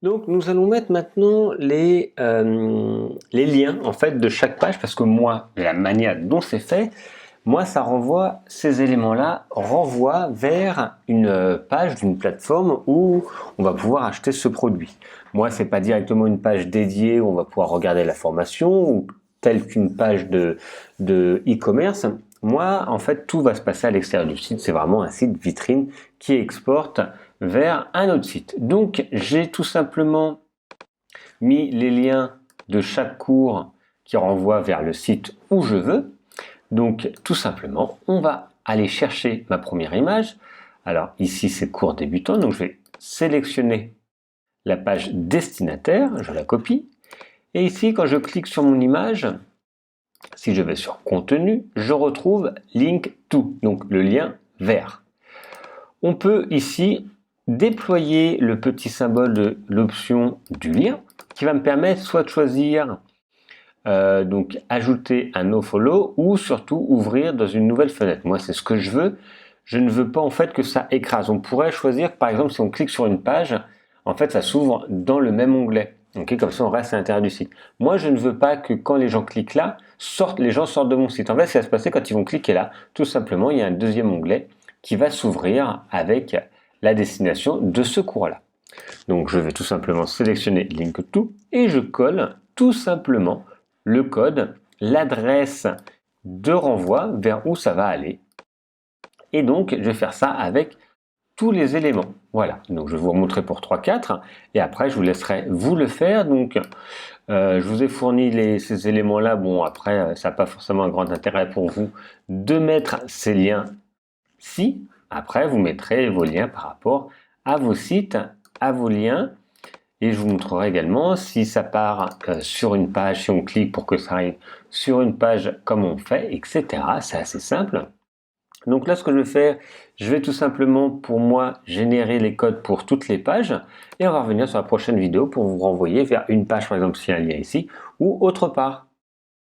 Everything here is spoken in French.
Donc nous allons mettre maintenant les liens en fait de chaque page parce que moi, la manière dont c'est fait, moi ça renvoie, ces éléments-là renvoient vers une page d'une plateforme où on va pouvoir acheter ce produit. Moi c'est pas directement une page dédiée où on va pouvoir regarder la formation ou telle qu'une page de e-commerce. Moi en fait tout va se passer à l'extérieur du site, c'est vraiment un site vitrine qui exporte vers un autre site. Donc j'ai tout simplement mis les liens de chaque cours qui renvoient vers le site où je veux. Donc tout simplement, on va aller chercher ma première image. Alors ici c'est cours débutant, donc je vais sélectionner la page destinataire, je la copie. Et ici quand je clique sur mon image, si je vais sur contenu, je retrouve link to, donc le lien vers. On peut ici déployer le petit symbole de l'option du lien qui va me permettre soit de choisir donc ajouter un nofollow ou surtout ouvrir dans une nouvelle fenêtre. Moi c'est ce que je veux. Je ne veux pas en fait que ça écrase. On pourrait choisir par exemple si on clique sur une page, en fait ça s'ouvre dans le même onglet. Okay, comme ça on reste à l'intérieur du site. Moi je ne veux pas que quand les gens cliquent là, les gens sortent de mon site. En fait ce qui va se passer quand ils vont cliquer là, tout simplement il y a un deuxième onglet qui va s'ouvrir avec la destination de ce cours-là. Donc je vais tout simplement sélectionner Link to et je colle tout simplement le code, l'adresse de renvoi vers où ça va aller. Et donc je vais faire ça avec tous les éléments. Voilà, donc je vais vous remontrer pour 3-4 et après je vous laisserai vous le faire. Donc je vous ai fourni ces éléments-là. Bon après ça n'a pas forcément un grand intérêt pour vous de mettre ces liens-ci. Après vous mettrez vos liens par rapport à vos sites, à vos liens. Et je vous montrerai également si ça part sur une page, si on clique pour que ça arrive sur une page, comment on fait, etc. C'est assez simple. Donc là, ce que je vais faire, je vais tout simplement, pour moi, générer les codes pour toutes les pages. Et on va revenir sur la prochaine vidéo pour vous renvoyer vers une page, par exemple, s'il y a un lien ici, ou autre part.